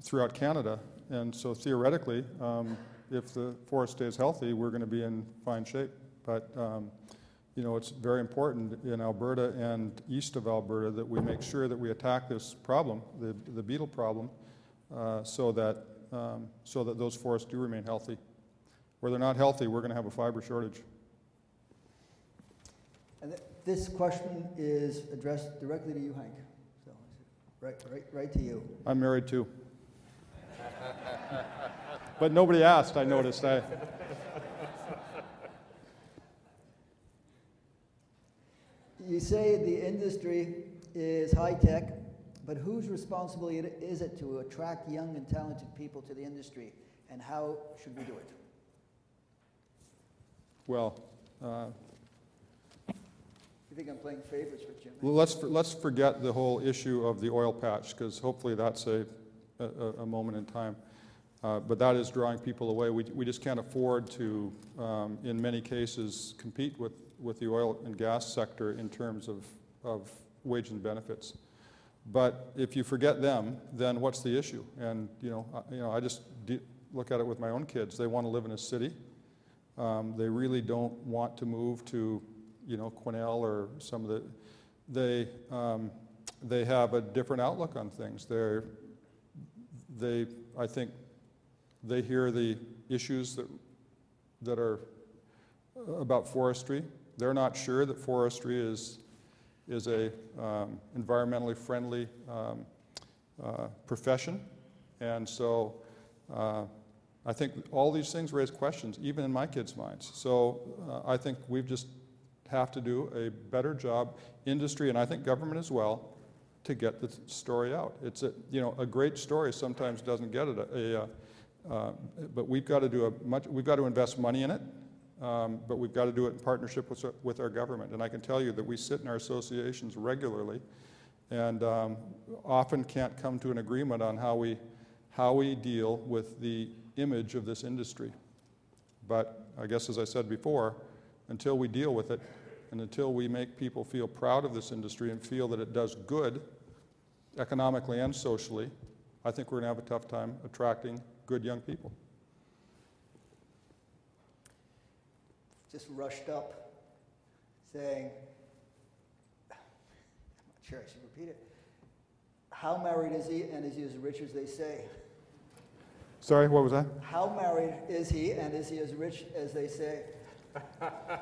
throughout Canada, and so theoretically, if the forest stays healthy, we're going to be in fine shape. But it's very important in Alberta and east of Alberta that we make sure that we attack this problem, the beetle problem, so that those forests do remain healthy. Where they're not healthy, we're going to have a fiber shortage. And this question is addressed directly to you, Hank. So, right to you. I'm married too. But nobody asked, I noticed. You say the industry is high-tech, but whose responsibility is it to attract young and talented people to the industry, and how should we do it? Well, You think I'm playing favorites with Jim? let's forget the whole issue of the oil patch, because hopefully that's a moment in time. But that is drawing people away. We just can't afford to, in many cases, compete with the oil and gas sector in terms of wage and benefits. But if you forget them, then what's the issue? And I just look at it with my own kids. They want to live in a city. They really don't want to move to, Quesnel or some of the. They have a different outlook on things. I think they hear the issues that are about forestry. They're not sure that forestry is a environmentally friendly profession, and so I think all these things raise questions, even in my kids' minds. So I think we've just have to do a better job, industry, and I think government as well, to get the story out. It's a great story sometimes doesn't get it. But we've got to invest money in it. But we've got to do it in partnership with our government. And I can tell you that we sit in our associations regularly, and often can't come to an agreement on how we deal with the image of this industry. But I guess, as I said before, until we deal with it, and until we make people feel proud of this industry and feel that it does good economically and socially, I think we're going to have a tough time attracting good young people. Just rushed up saying, I'm not sure I should repeat it. How married is he, and is he as rich as they say? Sorry, what was that? How married is he, and is he as rich as they say?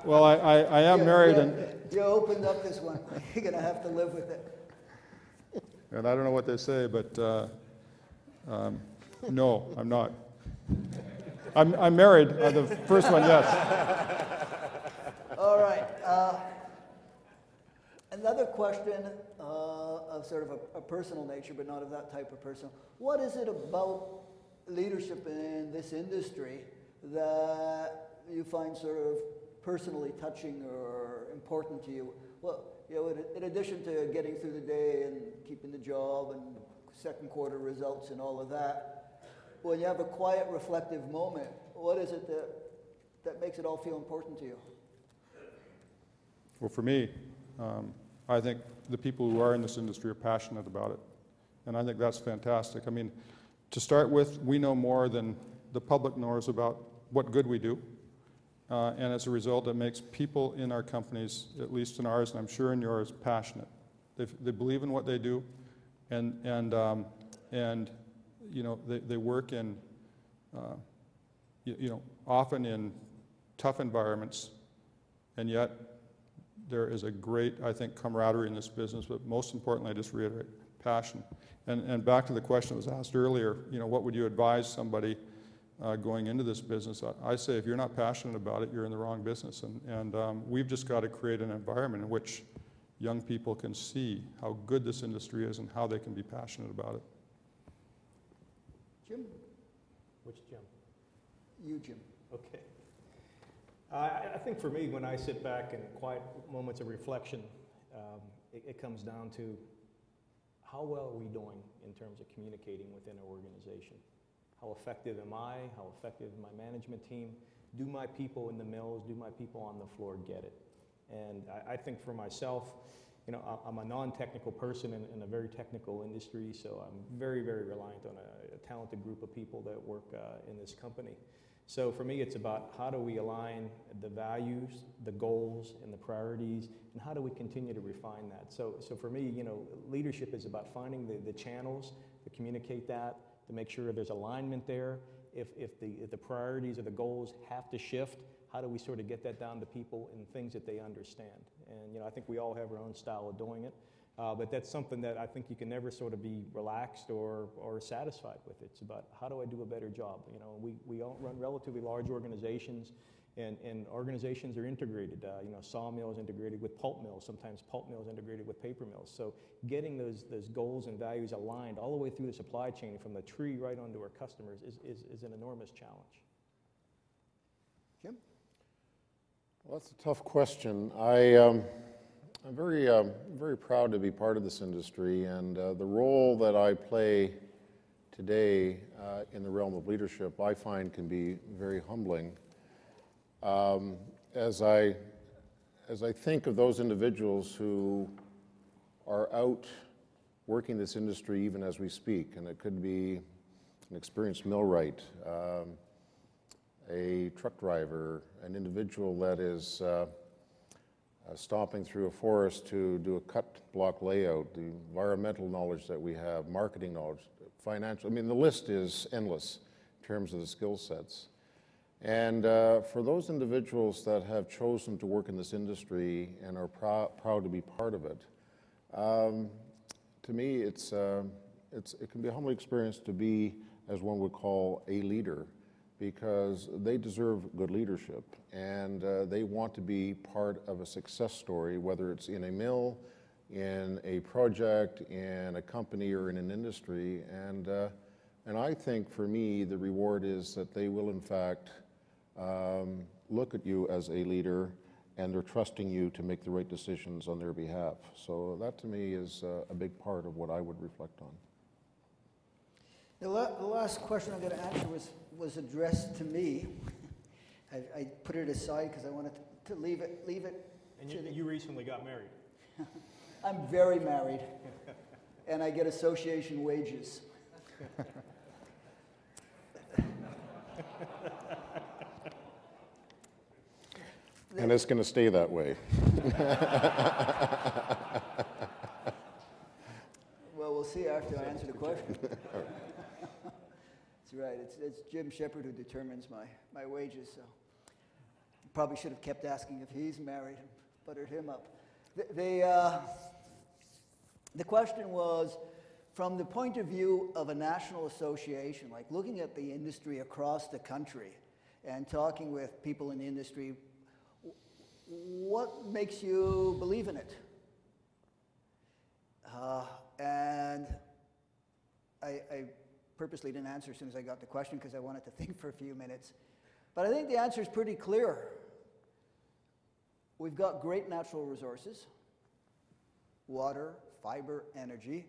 Well, I am married, and you opened up this one. You're going to have to live with it. And I don't know what they say, but no, I'm not. I'm married. The first one, yes. All right. Another question of sort of a personal nature, but not of that type of person. What is it about leadership in this industry that you find sort of personally touching or important to you? Well, in addition to getting through the day and keeping the job and second quarter results and all of that, when you have a quiet, reflective moment, what is it that makes it all feel important to you? Well, for me, I think the people who are in this industry are passionate about it. And I think that's fantastic. I mean, to start with, we know more than the public knows about what good we do. And as a result, it makes people in our companies, at least in ours, and I'm sure in yours, passionate. They believe in what they do, and they work in, often in tough environments, and yet there is a great, I think, camaraderie in this business, but most importantly, I just reiterate, passion. And back to the question that was asked earlier, what would you advise somebody going into this business? I say if you're not passionate about it, you're in the wrong business. And we've just got to create an environment in which young people can see how good this industry is and how they can be passionate about it. Jim? Which Jim? You, Jim. Okay. I think for me, when I sit back in quiet moments of reflection, it comes down to how well are we doing in terms of communicating within our organization? How effective am I? How effective is my management team? Do my people in the mills, do my people on the floor get it? And I think for myself, I'm a non-technical person in a very technical industry, so I'm very, very reliant on a talented group of people that work in this company. So for me, it's about how do we align the values, the goals, and the priorities, and how do we continue to refine that? So for me, leadership is about finding the channels to communicate that, to make sure there's alignment there. If the priorities or the goals have to shift, how do we sort of get that down to people and things that they understand? And I think we all have our own style of doing it, but that's something that I think you can never sort of be relaxed or satisfied with. It's about how do I do a better job? We all run relatively large organizations, And organizations are integrated. Sawmills integrated with pulp mills, sometimes pulp mills integrated with paper mills. So getting those goals and values aligned all the way through the supply chain, from the tree right onto our customers, is an enormous challenge. Jim? Well, that's a tough question. I'm very proud to be part of this industry, and the role that I play today in the realm of leadership, I find can be very humbling. As I think of those individuals who are out working this industry even as we speak, and it could be an experienced millwright, a truck driver, an individual that is stomping through a forest to do a cut block layout, the environmental knowledge that we have, marketing knowledge, financial, I mean, the list is endless in terms of the skill sets. And for those individuals that have chosen to work in this industry and are proud to be part of it, to me, it can be a humbling experience to be, as one would call, a leader, because they deserve good leadership, and they want to be part of a success story, whether it's in a mill, in a project, in a company, or in an industry. And I think, for me, the reward is that they will, in fact, look at you as a leader, and they're trusting you to make the right decisions on their behalf. So that, to me, is a big part of what I would reflect on. The last question I'm going to answer was addressed to me. I put it aside because I wanted to leave it. And you recently got married. I'm very married, and I get association wages. And it's going to stay that way. Well, we'll see after I answer the question. That's right. It's Jim Shepard who determines my wages. So probably should have kept asking if he's married and buttered him up. The question was, from the point of view of a national association, like looking at the industry across the country and talking with people in the industry, what makes you believe in it? And I purposely didn't answer as soon as I got the question because I wanted to think for a few minutes. But I think the answer is pretty clear. We've got great natural resources, water, fiber, energy,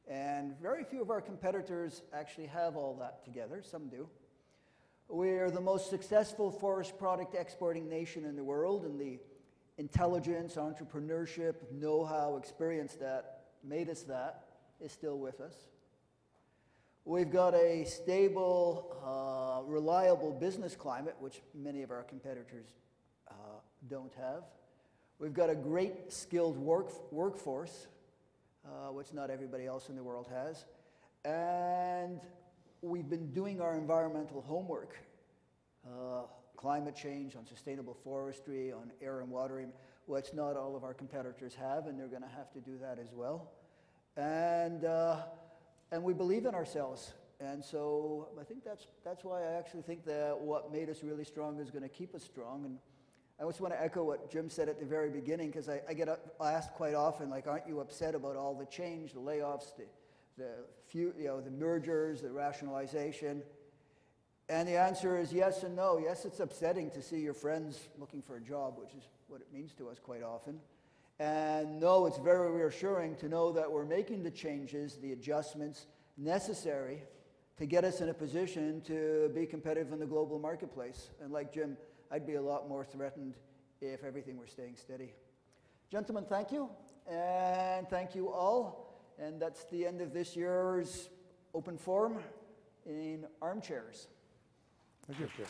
and very few of our competitors actually have all that together. Some do. We're the most successful forest product exporting nation in the world, and the intelligence, entrepreneurship, know-how, experience that made us that is still with us. We've got a stable, reliable business climate, which many of our competitors don't have. We've got a great skilled workforce, which not everybody else in the world has. And we've been doing our environmental homework, climate change, on sustainable forestry, on air and water, which not all of our competitors have, and they're going to have to do that as well. And we believe in ourselves. And so I think that's why I actually think that what made us really strong is going to keep us strong. And I just want to echo what Jim said at the very beginning, because I get asked quite often, like, aren't you upset about all the change, the layoffs, the mergers, the rationalization? And the answer is yes and no. Yes, it's upsetting to see your friends looking for a job, which is what it means to us quite often. And no, it's very reassuring to know that we're making the changes, the adjustments necessary to get us in a position to be competitive in the global marketplace. And like Jim, I'd be a lot more threatened if everything were staying steady. Gentlemen, thank you, and thank you all. And that's the end of this year's open forum in armchairs. Thank you.